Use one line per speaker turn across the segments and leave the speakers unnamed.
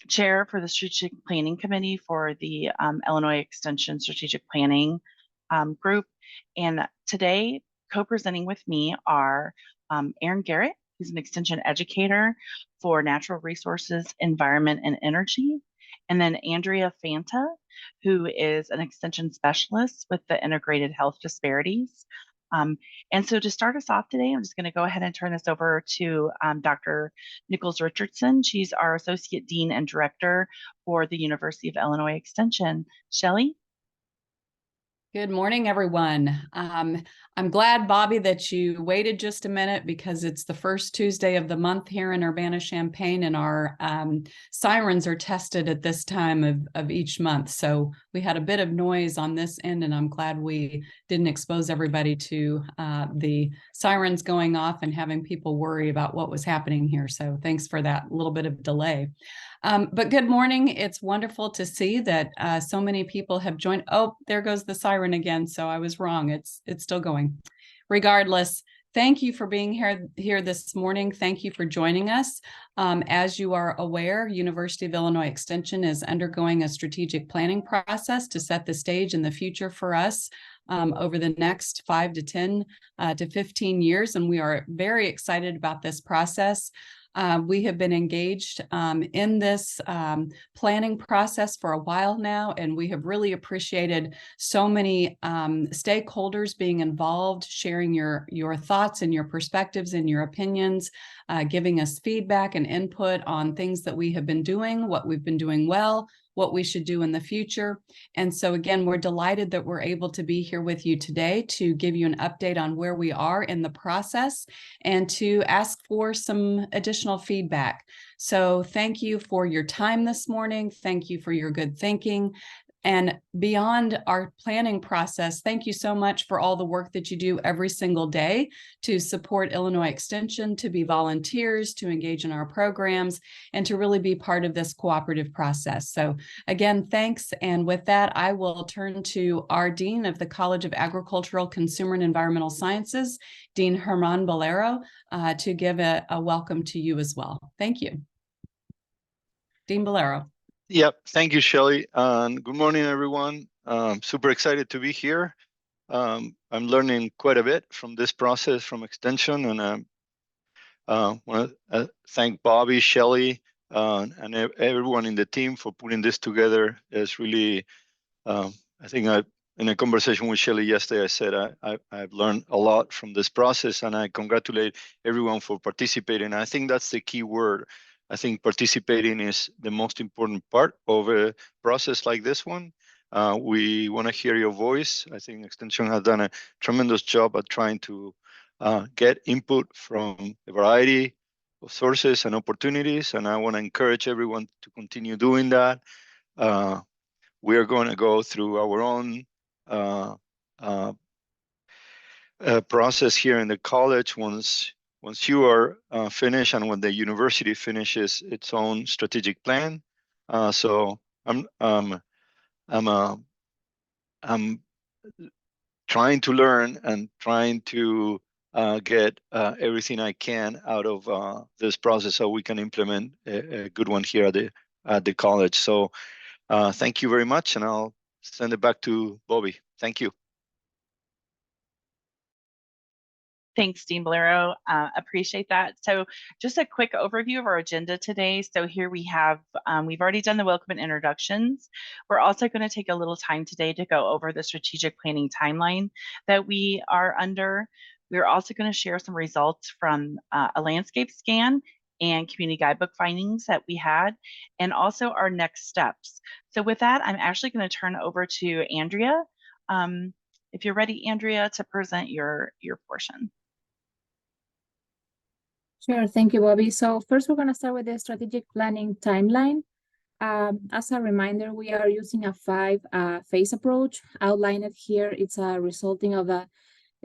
chair for the Strategic Planning Committee for the Illinois Extension Strategic Planning Group. And today, co-presenting with me are Aaron Garrett, who's an extension educator for natural resources, environment, and energy. And then Andrea Fanta, who is an extension specialist with the Integrated Health Disparities. And so to start us off today, I'm just going to go ahead and turn this over to Dr. Nickols-Richardson. She's our Associate Dean and Director for the University of Illinois Extension. Shelly?
Good morning, everyone. I'm glad, Bobby, that you waited just a minute because it's the first Tuesday of the month here in Urbana-Champaign, and our sirens are tested at this time of each month. So we had a bit of noise on this end, and I'm glad we didn't expose everybody to the sirens going off and having people worry about what was happening here. So thanks for that little bit of delay. But good morning. It's wonderful to see that so many people have joined. Oh, there goes the siren again. So I was wrong. It's still going. Regardless, thank you for being here this morning. Thank you for joining us. As you are aware, University of Illinois Extension is undergoing a strategic planning process to set the stage in the future for us over the next 5 to 10 to 15 years. And we are very excited about this process. We have been engaged in this planning process for a while now, and we have really appreciated so many stakeholders being involved, sharing your thoughts and your perspectives and your opinions, giving us feedback and input on things that we have been doing, what we've been doing well, what we should do in the future. And so again, we're delighted that we're able to be here with you today to give you an update on where we are in the process and to ask for some additional feedback. So thank you for your time this morning. Thank you for your good thinking. And beyond our planning process, thank you so much for all the work that you do every single day to support Illinois Extension, to be volunteers, to engage in our programs, and to really be part of this cooperative process. So again, thanks. And with that, I will turn to our Dean of the College of Agricultural, Consumer, and Environmental Sciences, Dean Germán Bollero, to give a welcome to you as well. Thank you. Dean Bollero.
Yep. Thank you, Shelly. Good morning, everyone. Super excited to be here. I'm learning quite a bit from this process from Extension, and I want to thank Bobby, Shelly, and everyone in the team for putting this together. It's really, I think in a conversation with Shelly yesterday, I said I've learned a lot from this process, and I congratulate everyone for participating. I think that's the key word. I think participating is the most important part of a process like this one. We want to hear your voice. I think Extension has done a tremendous job at trying to get input from a variety of sources and opportunities, and I want to encourage everyone to continue doing that. We are going to go through our own process here in the college once you are finished and when the university finishes its own strategic plan. So I'm trying to learn and trying to get everything I can out of this process so we can implement a good one here at the college. So thank you very much, and I'll send it back to Bobby. Thank you.
Thanks, Dean Bollero. Appreciate that. So just a quick overview of our agenda today. So here we have, we've already done the welcome and introductions. We're also going to take a little time today to go over the strategic planning timeline that we are under. We're also going to share some results from a landscape scan and community guidebook findings that we had, and also our next steps. So with that, I'm actually going to turn over to Andrea. If you're ready, Andrea, to present your portion.
Sure, thank you, Bobby. So first, we're going to start with the strategic planning timeline. As a reminder, we are using a 5-phase approach. Outlined here, it's a resulting of a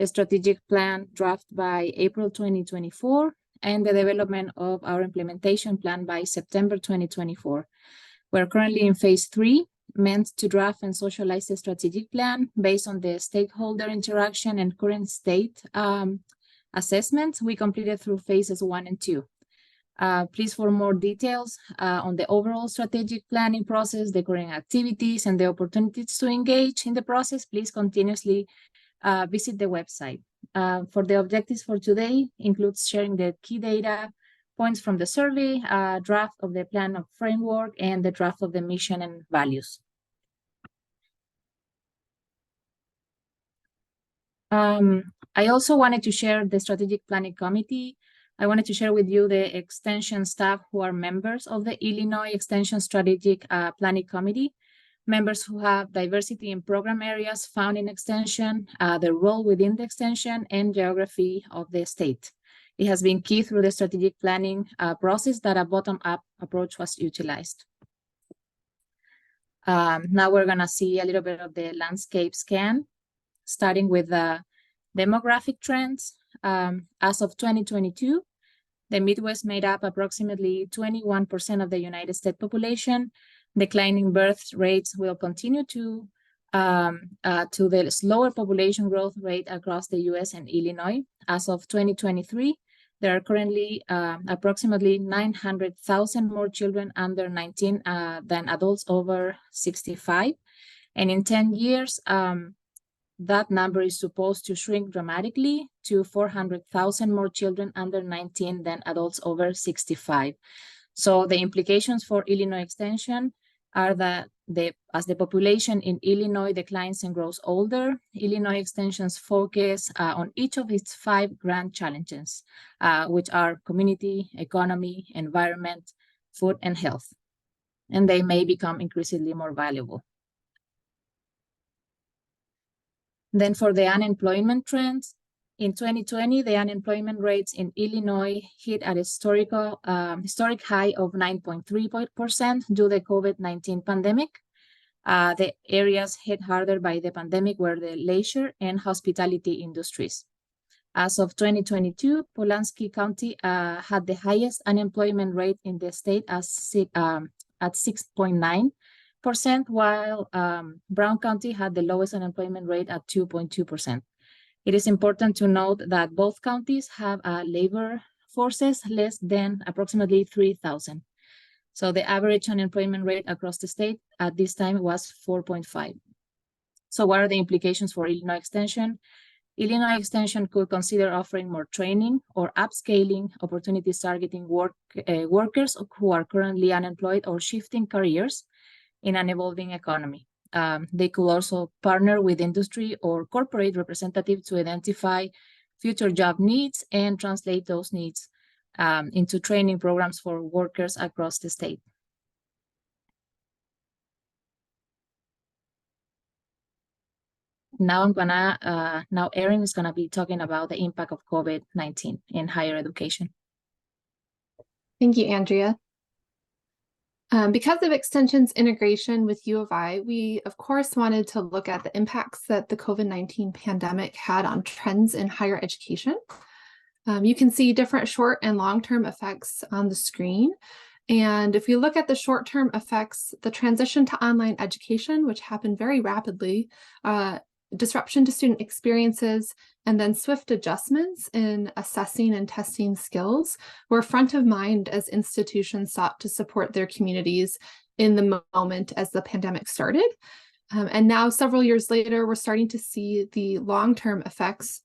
strategic plan draft by April 2024 and the development of our implementation plan by September 2024. We're currently in phase 3, meant to draft and socialize the strategic plan based on the stakeholder interaction and current state assessments we completed through phases 1 and 2. Please, for more details on the overall strategic planning process, the current activities, and the opportunities to engage in the process, please continuously visit the website. For the objectives for today includes sharing the key data points from the survey, draft of the plan of framework, and the draft of the mission and values. I also wanted to share the strategic planning committee. I wanted to share with you the extension staff who are members of the Illinois Extension Strategic Planning Committee, members who have diversity in program areas found in extension, the role within the extension, and geography of the state. It has been key through the strategic planning process that a bottom-up approach was utilized. Now we're gonna see a little bit of the landscape scan, starting with the demographic trends. As of 2022, the Midwest made up approximately 21% of the United States population. Declining birth rates will continue to the slower population growth rate across the US and Illinois. As of 2023, there are currently approximately 900,000 more children under 19 than adults over 65. And in 10 years, that number is supposed to shrink dramatically to 400,000 more children under 19 than adults over 65. So the implications for Illinois Extension are that as the population in Illinois declines and grows older, Illinois Extension's focus on each of its 5 grand challenges, which are community, economy, environment, food, and health. And they may become increasingly more valuable. Then for the unemployment trends, in 2020, the unemployment rates in Illinois hit at a historic high of 9.3% due to the COVID-19 pandemic. The areas hit harder by the pandemic were the leisure and hospitality industries. As of 2022, Pulaski County had the highest unemployment rate in the state at 6.9%, while Brown County had the lowest unemployment rate at 2.2%. It is important to note that both counties have labor forces less than approximately 3,000. So the average unemployment rate across the state at this time was 4.5. So what are the implications for Illinois Extension? Illinois Extension could consider offering more training or upscaling opportunities targeting workers who are currently unemployed or shifting careers in an evolving economy. They could also partner with industry or corporate representatives to identify future job needs and translate those needs into training programs for workers across the state. Now Erin is gonna be talking about the impact of COVID-19 in higher education.
Thank you, Andrea. Because of Extension's integration with U of I, we of course wanted to look at the impacts that the COVID-19 pandemic had on trends in higher education. You can see different short and long-term effects on the screen. And if we look at the short-term effects, the transition to online education, which happened very rapidly, disruption to student experiences, and then swift adjustments in assessing and testing skills were front of mind as institutions sought to support their communities in the moment as the pandemic started. And now, several years later, we're starting to see the long-term effects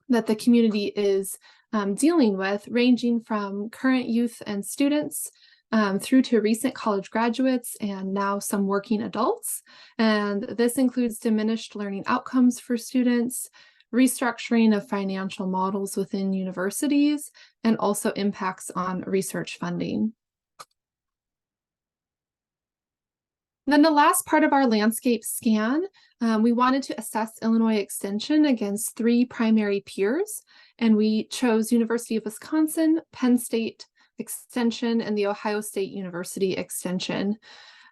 that the community is dealing with, ranging from current youth and students through to recent college graduates and now some working adults. And this includes diminished learning outcomes for students, restructuring of financial models within universities, and also impacts on research funding. Then the last part of our landscape scan, we wanted to assess Illinois Extension against 3 primary peers, and we chose University of Wisconsin, Penn State Extension, and the Ohio State University Extension.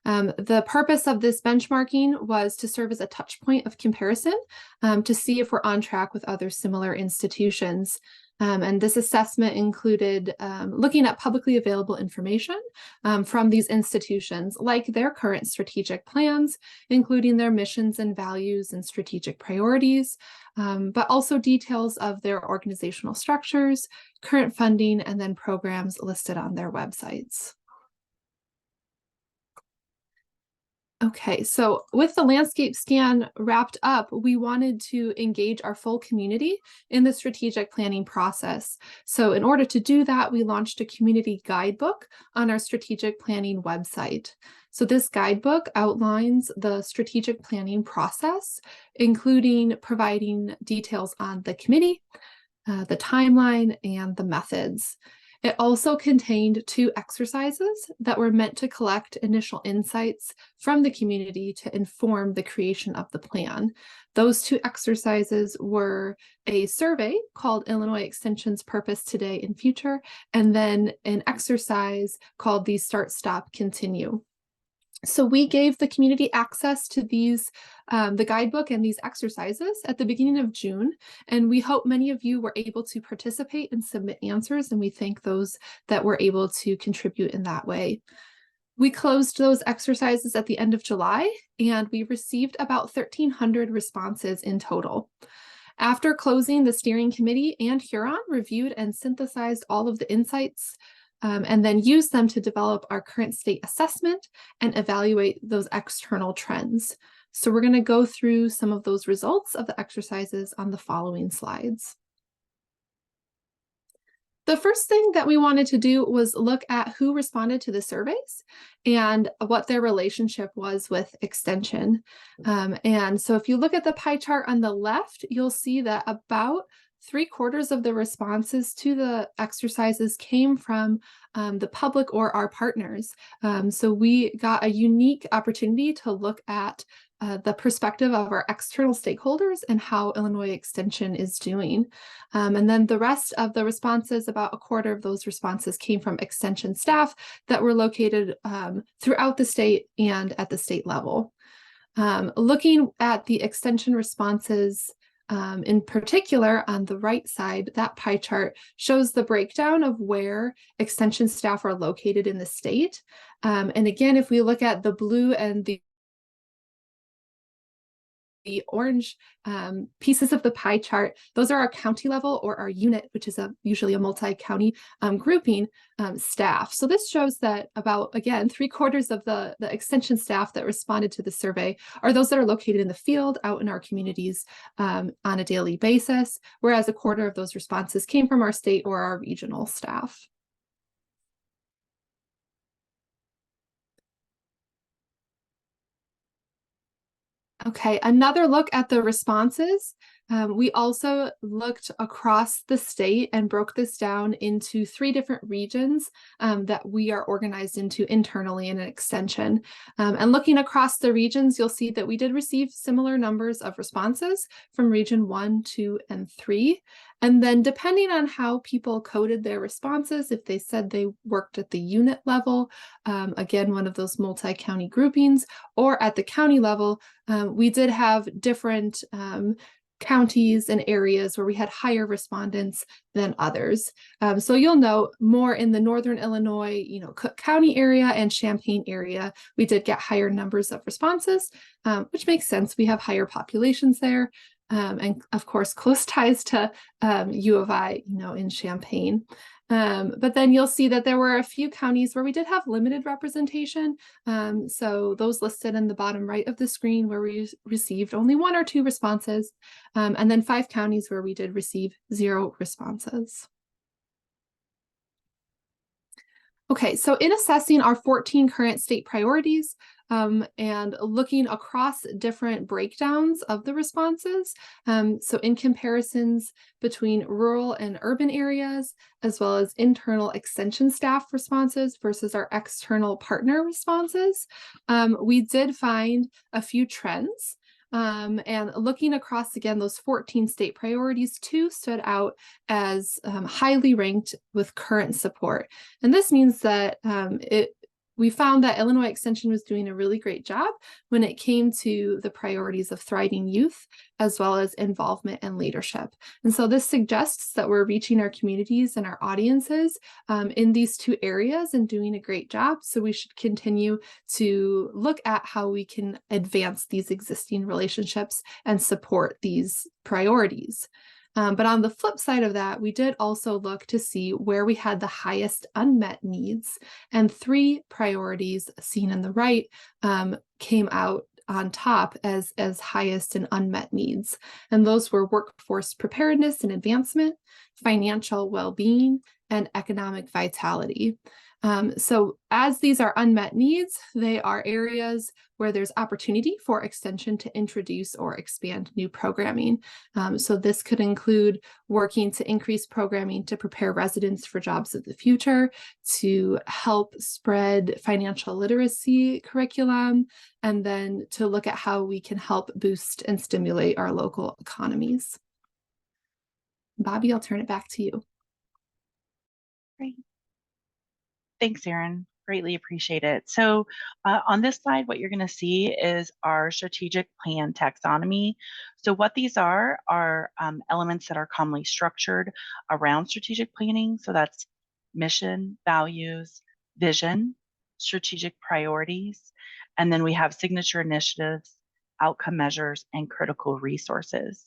The purpose of this benchmarking was to serve as a touch point of comparison to see if we're on track with other similar institutions. And this assessment included looking at publicly available information from these institutions, like their current strategic plans, including their missions and values and strategic priorities, but also details of their organizational structures, current funding, and then programs listed on their websites. Okay, so with the landscape scan wrapped up, we wanted to engage our full community in the strategic planning process. So in order to do that, we launched a community guidebook on our strategic planning website. So this guidebook outlines the strategic planning process, including providing details on the committee, the timeline, and the methods. It also contained 2 exercises that were meant to collect initial insights from the community to inform the creation of the plan. Those 2 exercises were a survey called Illinois Extension's Purpose Today and Future, and then an exercise called the Start, Stop, Continue. So we gave the community access to these, the guidebook and these exercises at the beginning of June, and we hope many of you were able to participate and submit answers, and we thank those that were able to contribute in that way. We closed those exercises at the end of July, and we received about 1,300 responses in total. After closing, the steering committee and Huron reviewed and synthesized all of the insights and then use them to develop our current state assessment and evaluate those external trends. So we're going to go through some of those results of the exercises on the following slides. The first thing that we wanted to do was look at who responded to the surveys and what their relationship was with extension. And so if you look at the pie chart on the left, you'll see that about 3/4 of the responses to the exercises came from the public or our partners. So we got a unique opportunity to look at the perspective of our external stakeholders and how Illinois Extension is doing. And then the rest of the responses, about 1/4 of those responses came from Extension staff that were located throughout the state and at the state level. Looking at the Extension responses, in particular, on the right side, that pie chart shows the breakdown of where extension staff are located in the state. And again, if we look at the blue and the orange pieces of the pie chart, those are our county level or our unit, which is usually a multi-county grouping staff. So this shows that about, again, 3/4 of the extension staff that responded to the survey are those that are located in the field out in our communities on a daily basis, whereas 1/4 of those responses came from our state or our regional staff. Okay, another look at the responses. We also looked across the state and broke this down into 3 different regions that we are organized into internally in an extension. And looking across the regions, you'll see that we did receive similar numbers of responses from region 1, 2, and 3. And then depending on how people coded their responses, if they said they worked at the unit level, again, one of those multi-county groupings, or at the county level, we did have different counties and areas where we had higher respondents than others. So you'll note more in the Northern Illinois, Cook County area and Champaign area, we did get higher numbers of responses, which makes sense. We have higher populations there. And of course, close ties to U of I, in Champaign. But then you'll see that there were a few counties where we did have limited representation. So those listed in the bottom right of the screen where we received only 1 or 2 responses, and then 5 counties where we did receive 0 responses. Okay, so in assessing our 14 current state priorities, and looking across different breakdowns of the responses. So in comparisons between rural and urban areas, as well as internal extension staff responses versus our external partner responses, we did find a few trends. And looking across, again, those 14 state priorities, 2 stood out as highly ranked with current support. And this means that We found that Illinois Extension was doing a really great job when it came to the priorities of thriving youth, as well as involvement and leadership. And so this suggests that we're reaching our communities and our audiences in these two areas and doing a great job. So we should continue to look at how we can advance these existing relationships and support these priorities. But on the flip side of that, we did also look to see where we had the highest unmet needs, and 3 priorities seen in the right came out on top as highest and unmet needs. And those were workforce preparedness and advancement, financial well-being, and economic vitality. So as these are unmet needs, they are areas where there's opportunity for extension to introduce or expand new programming. So this could include working to increase programming to prepare residents for jobs of the future, to help spread financial literacy curriculum, and then to look at how we can help boost and stimulate our local economies. Bobby, I'll turn it back to you.
Great. Thanks, Erin. Greatly appreciate it. So on this slide, what you're going to see is our strategic plan taxonomy. So what these are elements that are commonly structured around strategic planning. So that's mission, values, vision, strategic priorities, and then we have signature initiatives, outcome measures, and critical resources.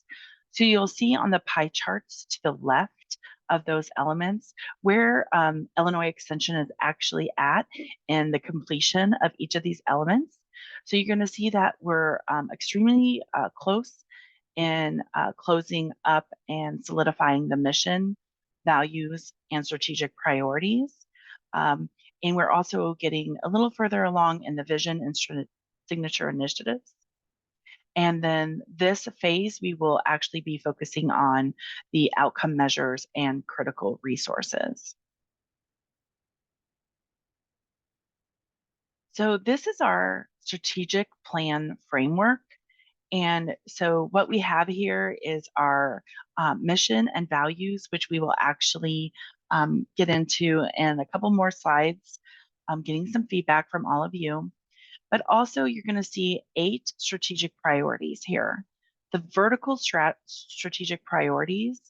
So you'll see on the pie charts to the left of those elements where Illinois Extension is actually at in the completion of each of these elements. So you're going to see that we're extremely close in closing up and solidifying the mission, values, and strategic priorities. And we're also getting a little further along in the vision and signature initiatives. And then this phase, we will actually be focusing on the outcome measures and critical resources. So this is our strategic plan framework. And so what we have here is our mission and values, which we will actually get into in a couple more slides, getting some feedback from all of you. But also you're going to see 8 strategic priorities here. The vertical strategic priorities,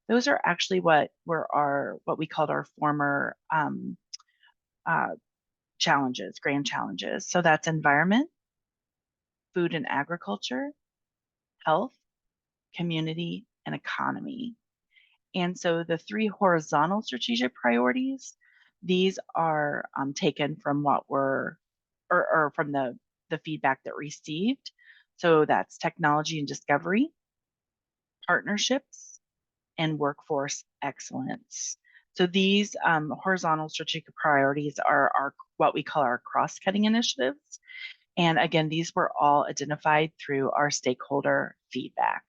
those are actually what we called our former challenges, grand challenges. So that's environment, food and agriculture, health, community, and economy. And so the 3 horizontal strategic priorities, these are taken from what were or from the feedback that received. So that's technology and discovery, partnerships, and workforce excellence. So these horizontal strategic priorities are what we call our cross-cutting initiatives. And again, these were all identified through our stakeholder feedback.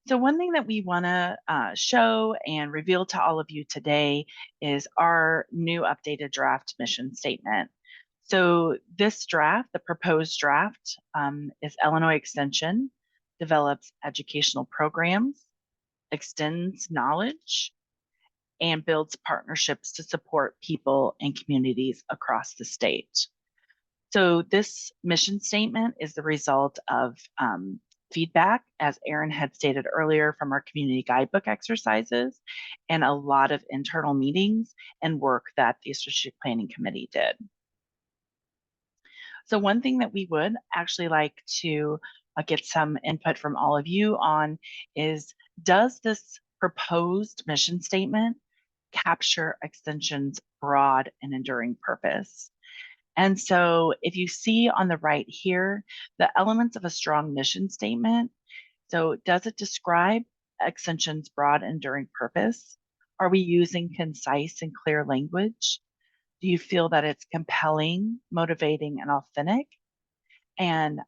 So one thing that we want to show and reveal to all of you today is our new updated draft mission statement. So this draft, the proposed draft, is Illinois Extension develops educational programs, extends knowledge, and builds partnerships to support people and communities across the state. So this mission statement is the result of feedback, as Erin had stated earlier, from our community guidebook exercises and a lot of internal meetings and work that the Strategic Planning Committee did. So one thing that we would actually like to get some input from all of you on is, does this proposed mission statement capture Extension's broad and enduring purpose? And so if you see on the right here, the elements of a strong mission statement, so does it describe Extension's broad enduring purpose? Are we using concise and clear language? Do you feel that it's compelling, motivating, and authentic? And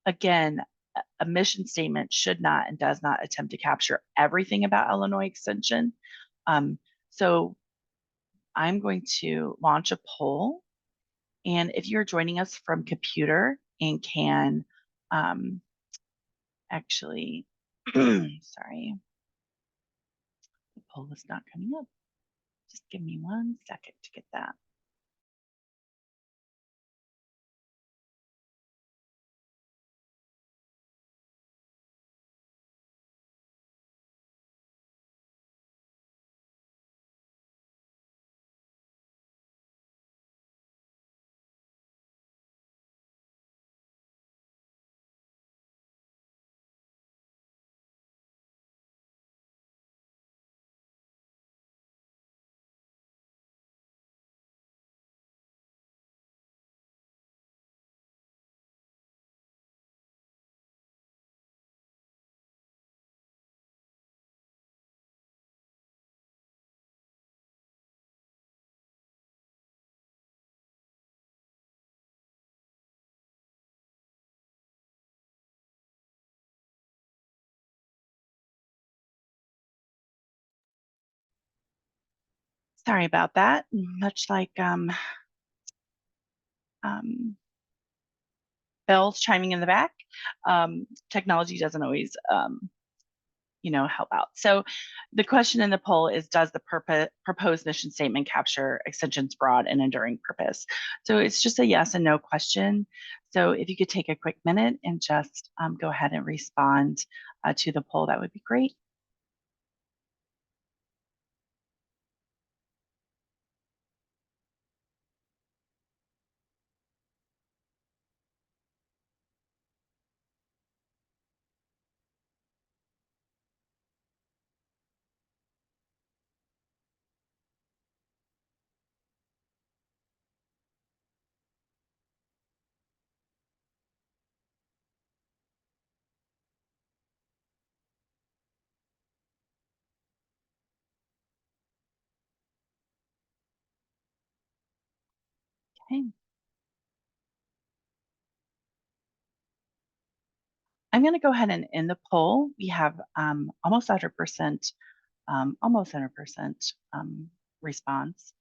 again, a mission statement should not and does not attempt to capture everything about Illinois Extension. So I'm going to launch a poll. And if you're joining us from computer and can actually, sorry, the poll is not coming up. Just give me 1 second to get that. Sorry about that. Much like bells chiming in the back, technology doesn't always help out. So the question in the poll is, does the proposed mission statement capture extension's broad and enduring purpose? So it's just a yes and no question. So if you could take a quick minute and just go ahead and respond to the poll, that would be great. Okay. I'm going to go ahead and end the poll. We have almost 100%, response.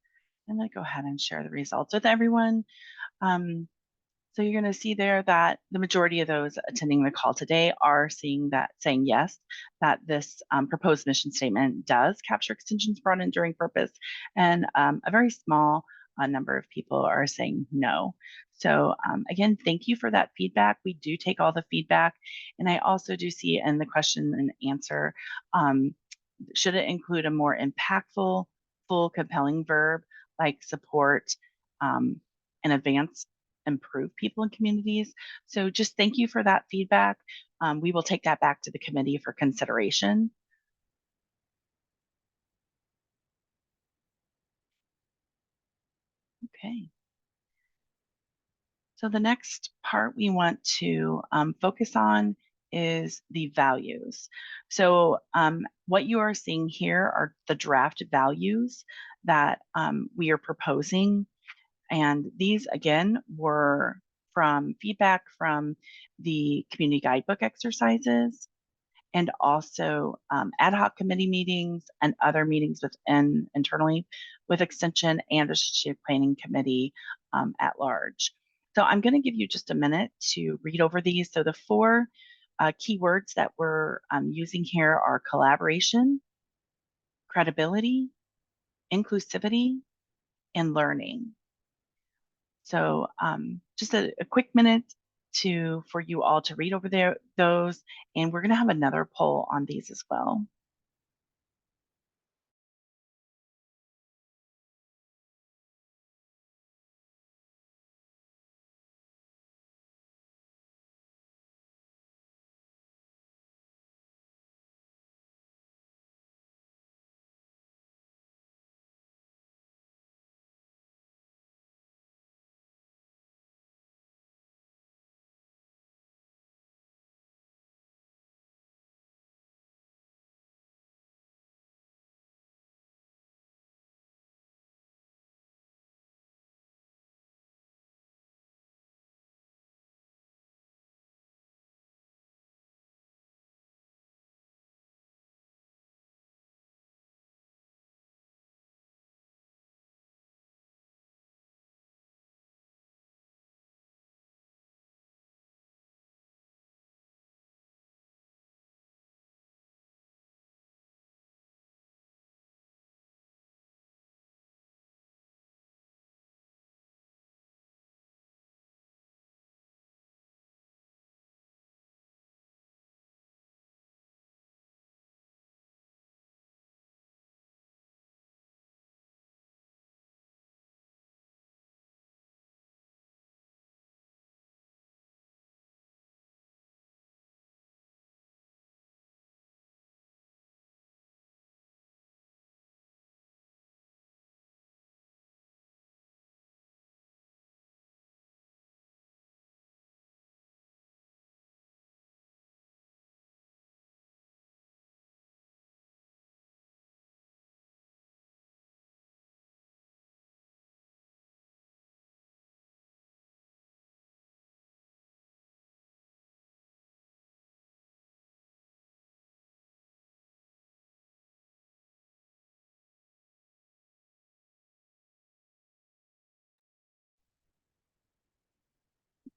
I'm going to go ahead and share the results with everyone. So you're going to see there that the majority of those attending the call today are saying yes, that this proposed mission statement does capture extension's broad and enduring purpose, and a very small number of people are saying no. So again, thank you for that feedback. We do take all the feedback, and I also do see in the question and answer, should it include a more impactful, full, compelling verb like support and advance, improve people and communities? So just thank you for that feedback. We will take that back to the committee for consideration. Okay. So the next part we want to focus on is the values. So what you are seeing here are the draft values that we are proposing. And these, again, were from feedback from the community guidebook exercises, and also ad hoc committee meetings and other meetings internally with Extension and the Strategic Planning Committee at large. So I'm going to give you just a minute to read over these. So the 4 keywords that we're using here are collaboration, credibility, inclusivity, and learning. So just a quick minute for you all to read over those, and we're going to have another poll on these as well.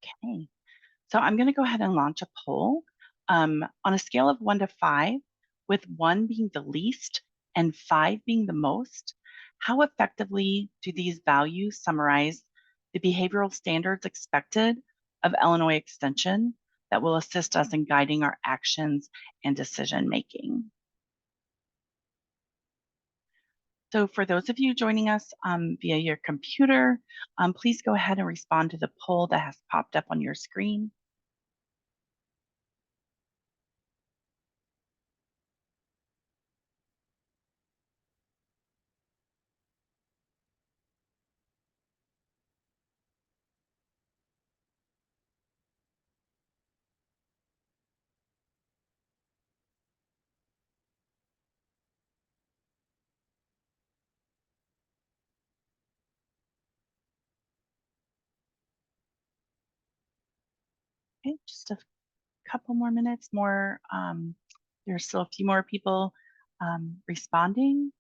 Okay, so I'm going to go ahead and launch a poll on a scale of 1 to 5, with 1 being the least and 5 being the most. How effectively do these values summarize the behavioral standards expected of Illinois Extension that will assist us in guiding our actions and decision making? So for those of you joining us via your computer, please go ahead and respond to the poll that has popped up on your screen. Okay, just a couple more minutes more. There's still a few more people responding.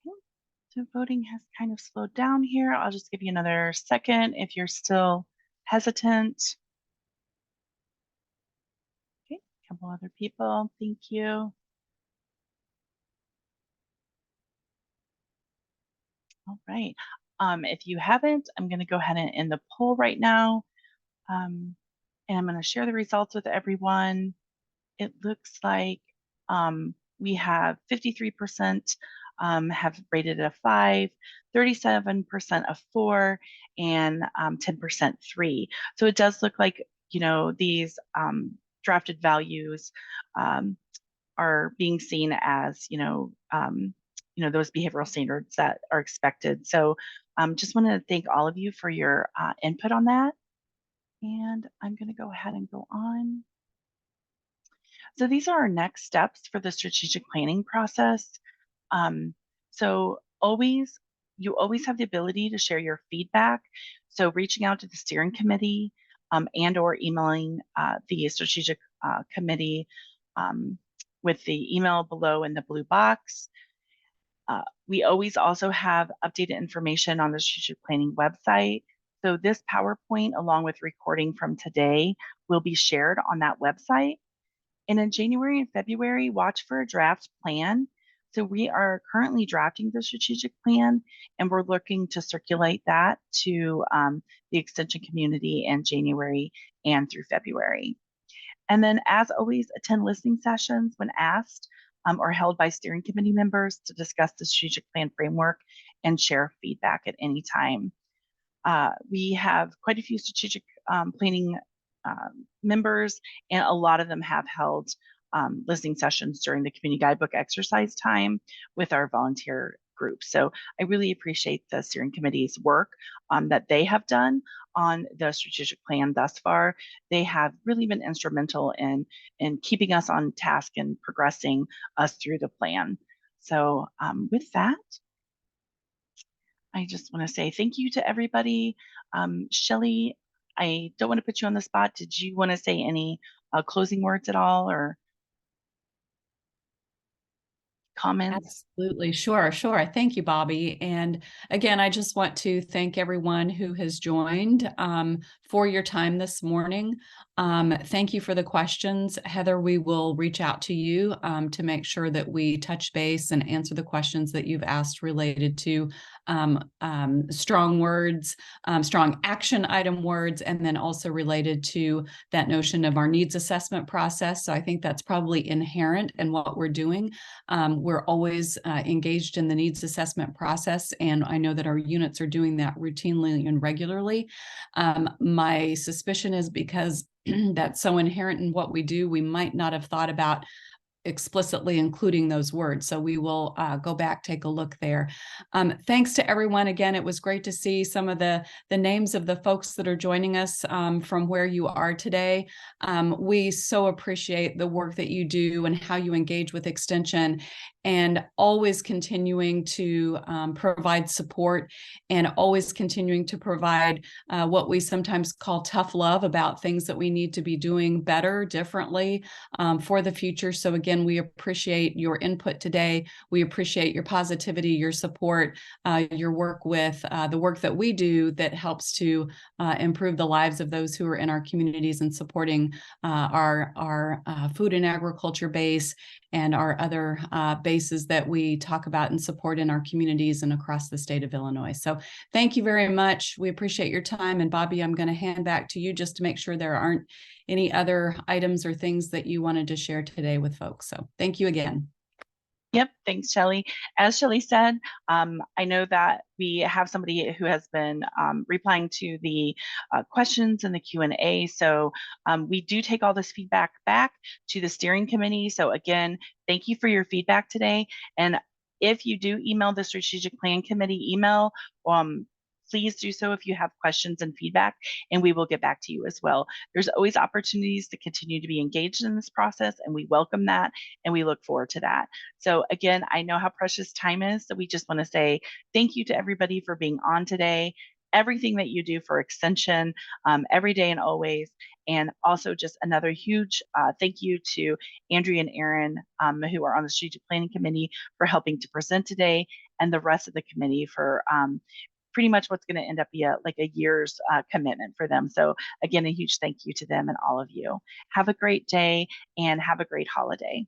Okay, so voting has kind of slowed down here. I'll just give you another second if you're still hesitant. Okay, a couple other people, thank you. All right. If you haven't, I'm going to go ahead and end the poll right now. And I'm going to share the results with everyone. It looks like we have 53% have rated it a 5, 37% a 4, and 10% 3. So it does look like, you know, these drafted values are being seen as, those behavioral standards that are expected. So just wanted to thank all of you for your input on that. And I'm going to go ahead and go on. So these are our next steps for the strategic planning process. So you always have the ability to share your feedback. So reaching out to the steering committee and or emailing the strategic committee with the email below in the blue box. We always also have updated information on the strategic planning website. So this PowerPoint, along with recording from today, will be shared on that website. And in January and February, watch for a draft plan. So we are currently drafting the strategic plan, and we're looking to circulate that to the extension community in January and through February. And then, as always, attend listening sessions when asked or held by steering committee members to discuss the strategic plan framework and share feedback at any time. We have quite a few strategic planning members, and a lot of them have held listening sessions during the community guidebook exercise time with our volunteer group. So I really appreciate the steering committee's work that they have done on the strategic plan thus far. They have really been instrumental in keeping us on task and progressing us through the plan. So with that, I just want to say thank you to everybody. Shelly, I don't want to put you on the spot. Did you want to say any closing words at all or comments?
Absolutely. Sure. Thank you, Bobby. And again, I just want to thank everyone who has joined for your time this morning. Thank you for the questions. Heather, we will reach out to you to make sure that we touch base and answer the questions that you've asked related to strong words, strong action item words, and then also related to that notion of our needs assessment process. So I think that's probably inherent in what we're doing. We're always engaged in the needs assessment process, and I know that our units are doing that routinely and regularly. My suspicion is because that's so inherent in what we do, we might not have thought about explicitly including those words. So we will go back, take a look there. Thanks to everyone. Again, it was great to see some of the names of the folks that are joining us from where you are today. We so appreciate the work that you do and how you engage with Extension. and always continuing to provide support and always continuing to provide what we sometimes call tough love about things that we need to be doing better, differently for the future. So again, we appreciate your input today. We appreciate your positivity, your support, your work with the work that we do that helps to improve the lives of those who are in our communities and supporting our food and agriculture base and our other bases that we talk about and support in our communities and across the state of Illinois. So thank you very much. We appreciate your time. And Bobby, I'm going to hand back to you just to make sure there aren't any other items or things that you wanted to share today with folks. So thank you again.
Yep, thanks, Shelly. As Shelly said, I know that we have somebody who has been replying to the questions in the Q&A. So we do take all this feedback back to the steering committee. So again, thank you for your feedback today. And if you do email the strategic plan committee email, please do so if you have questions and feedback, and we will get back to you as well. There's always opportunities to continue to be engaged in this process, and we welcome that, and we look forward to that. So again, I know how precious time is, so we just want to say thank you to everybody for being on today, everything that you do for Extension every day and always, and also just another huge thank you to Andrea and Aaron who are on the Strategic Planning Committee for helping to present today, and the rest of the committee for pretty much what's going to end up be like a year's commitment for them. So again, a huge thank you to them and all of you. Have a great day and have a great holiday.